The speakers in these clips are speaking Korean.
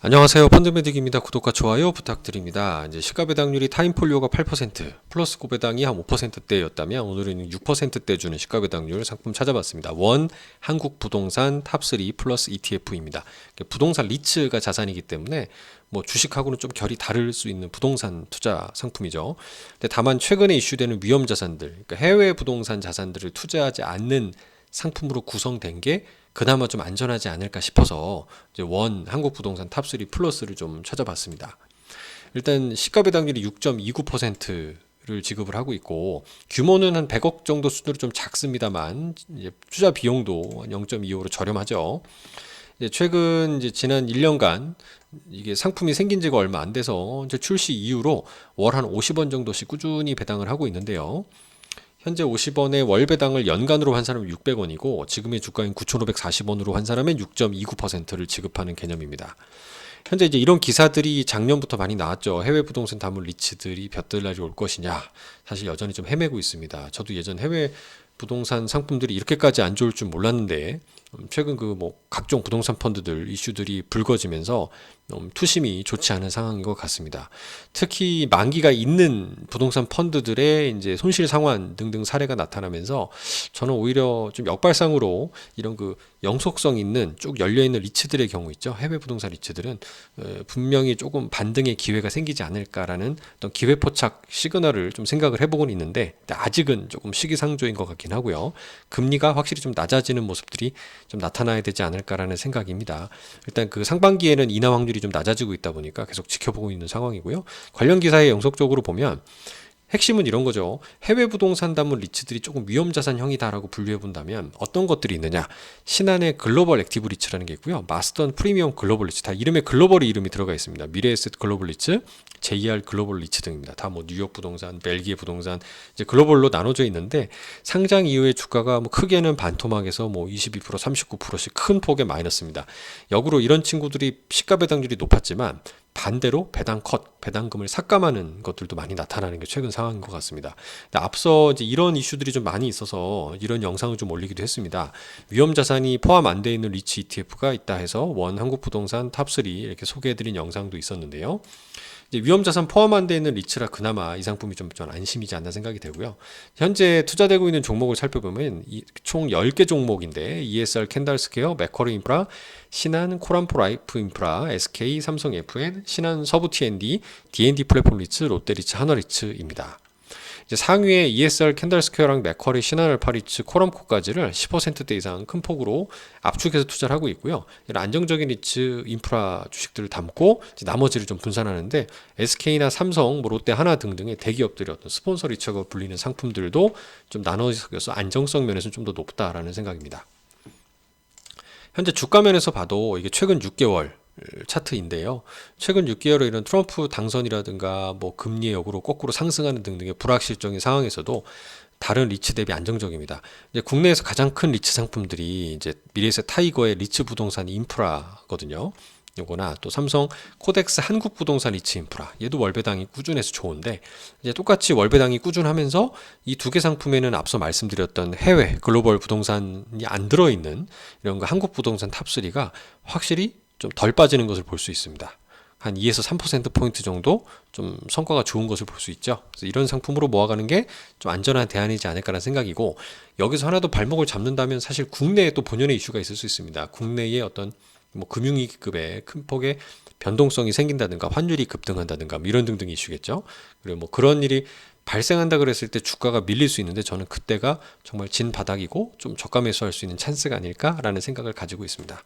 안녕하세요. 펀드메딕입니다. 구독과 좋아요 부탁드립니다. 이제 시가 배당률이 타임폴리오가 8%, 플러스 고배당이 한 5%대였다면 오늘은 6%대 주는 시가 배당률 상품 찾아봤습니다. 원 한국 부동산 탑3 플러스 ETF입니다. 부동산 리츠가 자산이기 때문에 뭐 주식하고는 좀 결이 다를 수 있는 부동산 투자 상품이죠. 근데 다만 최근에 이슈되는 위험 자산들, 그러니까 해외 부동산 자산들을 투자하지 않는 상품으로 구성된 게 그나마 좀 안전하지 않을까 싶어서 이제 원 한국 부동산 탑3 플러스를 좀 찾아봤습니다. 일단 시가 배당률이 6.29%를 지급을 하고 있고 규모는 한 100억 정도 수준으로 좀 작습니다만 이제 투자 비용도 0.25로 저렴하죠. 이제 최근 이제 지난 1년간 이게 상품이 생긴 지가 얼마 안 돼서 이제 출시 이후로 월 한 50원 정도씩 꾸준히 배당을 하고 있는데요. 현재 50원의 월 배당을 연간으로 환산하면 600원이고 지금의 주가인 9,540원으로 환산하면 6.29%를 지급하는 개념입니다. 현재 이제 이런 기사들이 작년부터 많이 나왔죠. 해외 부동산 다물 리츠들이 볕들 날이 올 것이냐. 사실 여전히 좀 헤매고 있습니다. 저도 예전 해외 부동산 상품들이 이렇게까지 안 좋을 줄 몰랐는데 최근 그 뭐 각종 부동산 펀드들 이슈들이 불거지면서 투심이 좋지 않은 상황인 것 같습니다. 특히 만기가 있는 부동산 펀드들의 이제 손실 상환 등등 사례가 나타나면서 저는 오히려 좀 역발상으로 이런 그 영속성 있는 쭉 열려 있는 리츠들의 경우 있죠. 해외 부동산 리츠들은 분명히 조금 반등의 기회가 생기지 않을까라는 어떤 기회 포착 시그널을 좀 생각을 해보곤 있는데 아직은 조금 시기상조인 것 같긴 하고요. 금리가 확실히 좀 낮아지는 모습들이 좀 나타나야 되지 않을까라는 생각입니다. 일단 그 상반기에는 인하 확률이 좀 낮아지고 있다 보니까 계속 지켜보고 있는 상황이고요. 관련 기사에 영속적으로 보면 핵심은 이런 거죠. 해외 부동산 다문 리츠들이 조금 위험자산형이다라고 분류해 본다면 어떤 것들이 있느냐. 신한의 글로벌 액티브 리츠라는 게 있고요. 마스턴 프리미엄 글로벌 리츠, 다 이름에 글로벌이 이름이 들어가 있습니다. 미래에셋 글로벌 리츠, JR 글로벌 리츠 등입니다. 다 뭐 뉴욕 부동산, 벨기에 부동산 이제 글로벌로 나눠져 있는데 상장 이후에 주가가 뭐 크게는 반토막에서 뭐 22%, 39%씩 큰 폭의 마이너스입니다. 역으로 이런 친구들이 시가 배당률이 높았지만 반대로 배당 컷, 배당금을 삭감하는 것들도 많이 나타나는 게 최근 상황인 것 같습니다. 앞서 이제 이런 이슈들이 좀 많이 있어서 이런 영상을 좀 올리기도 했습니다. 위험 자산이 포함 안 돼 있는 리츠 ETF가 있다 해서 원 한국 부동산 탑3 이렇게 소개해드린 영상도 있었는데요. 이제 위험자산 포함 안 돼 있는 리츠라 그나마 이 상품이 좀 안심이지 않나 생각이 되고요. 현재 투자되고 있는 종목을 살펴보면 총 10개 종목인데 ESR 캔달스퀘어, 맥쿼리 인프라, 신한 코람포 라이프 인프라, SK, 삼성 FN, 신한 서부 T&D, D&D 플랫폼 리츠, 롯데 리츠, 한화 리츠입니다. 이제 상위에 ESR 캔달스퀘어랑 맥쿼리, 신한알파 리츠, 코럼코까지를 10%대 이상 큰 폭으로 압축해서 투자를 하고 있고요. 이런 안정적인 리츠 인프라 주식들을 담고 나머지를 좀 분산하는데 SK나 삼성, 뭐 롯데, 하나 등등의 대기업들의 어떤 스폰서 리츠가 불리는 상품들도 좀 나눠서 안정성 면에서는 좀 더 높다라는 생각입니다. 현재 주가 면에서 봐도 이게 최근 6개월 차트인데요. 최근 6개월의 이런 트럼프 당선이라든가 뭐 금리의 역으로 거꾸로 상승하는 등등의 불확실적인 상황에서도 다른 리츠 대비 안정적입니다. 이제 국내에서 가장 큰 리츠 상품들이 이제 미래에셋 타이거의 리츠 부동산 인프라거든요. 요거나 또 삼성 코덱스 한국 부동산 리츠 인프라, 얘도 월배당이 꾸준해서 좋은데 이제 똑같이 월배당이 꾸준하면서 이 두 개 상품에는 앞서 말씀드렸던 해외 글로벌 부동산이 안 들어있는 이런 거 한국 부동산 탑3가 확실히 좀 덜 빠지는 것을 볼 수 있습니다. 한 2에서 3%포인트 정도 좀 성과가 좋은 것을 볼 수 있죠. 그래서 이런 상품으로 모아가는 게 좀 안전한 대안이지 않을까라는 생각이고 여기서 하나 더 발목을 잡는다면 사실 국내에 또 본연의 이슈가 있을 수 있습니다. 국내의 어떤 뭐 금융위기급의 큰 폭의 변동성이 생긴다든가 환율이 급등한다든가 뭐 이런 등등 이슈겠죠. 그리고 뭐 그런 일이 발생한다 그랬을 때 주가가 밀릴 수 있는데 저는 그때가 정말 진 바닥이고 좀 저가 매수할 수 있는 찬스가 아닐까라는 생각을 가지고 있습니다.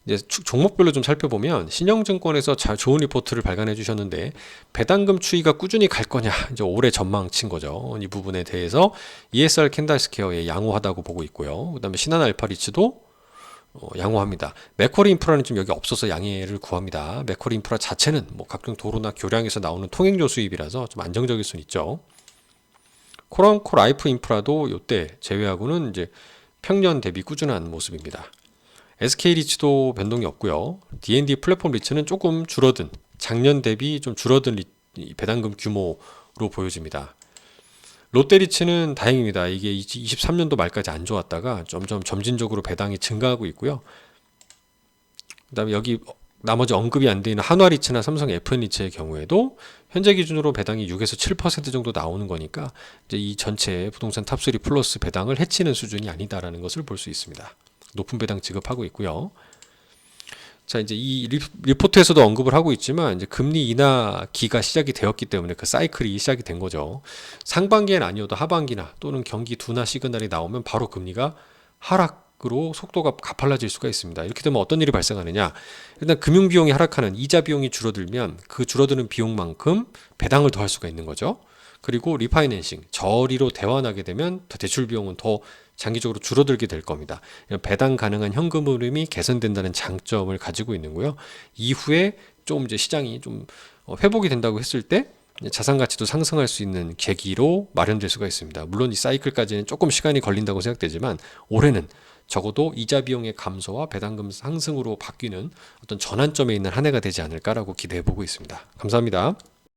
이제 종목별로 좀 살펴보면 신영증권에서 좋은 리포트를 발간해 주셨는데 배당금 추이가 꾸준히 갈 거냐 이제 올해 전망친 거죠. 이 부분에 대해서 ESR 캔달스퀘어에 양호하다고 보고 있고요. 그다음에 신한알파리츠도 양호합니다. 맥쿼리 인프라는 좀 여기 없어서 양해를 구합니다. 맥쿼리 인프라 자체는 뭐 각종 도로나 교량에서 나오는 통행료 수입이라서 좀 안정적일 수는 있죠. 코람코 라이프 인프라도 이때 제외하고는 이제 평년 대비 꾸준한 모습입니다. SK 리츠도 변동이 없고요. D&D 플랫폼 리츠는 조금 줄어든 작년 대비 좀 줄어든 배당금 규모로 보여집니다. 롯데리츠는 다행입니다. 이게 23년도 말까지 안 좋았다가 점점 점진적으로 배당이 증가하고 있고요. 그다음에 여기 나머지 언급이 안 돼 있는 한화리츠나 삼성 FN리츠의 경우에도 현재 기준으로 배당이 6에서 7% 정도 나오는 거니까 이제 이 전체 부동산 탑3 플러스 배당을 해치는 수준이 아니다라는 것을 볼 수 있습니다. 높은 배당 지급하고 있고요. 자, 이제 이 리포트에서도 언급을 하고 있지만 이제 금리 인하기가 시작이 되었기 때문에 그 사이클이 시작이 된 거죠. 상반기엔 아니어도 하반기나 또는 경기 둔화 시그널이 나오면 바로 금리가 하락으로 속도가 가팔라질 수가 있습니다. 이렇게 되면 어떤 일이 발생하느냐? 일단 금융 비용이 하락하는 이자 비용이 줄어들면 그 줄어드는 비용만큼 배당을 더할 수가 있는 거죠. 그리고 리파이낸싱, 저리로 대환하게 되면 대출 비용은 더 장기적으로 줄어들게 될 겁니다. 배당 가능한 현금 흐름이 개선된다는 장점을 가지고 있는고요. 이후에 좀 이제 시장이 좀 회복이 된다고 했을 때 자산 가치도 상승할 수 있는 계기로 마련될 수가 있습니다. 물론 이 사이클까지는 조금 시간이 걸린다고 생각되지만 올해는 적어도 이자 비용의 감소와 배당금 상승으로 바뀌는 어떤 전환점에 있는 한 해가 되지 않을까라고 기대해 보고 있습니다. 감사합니다.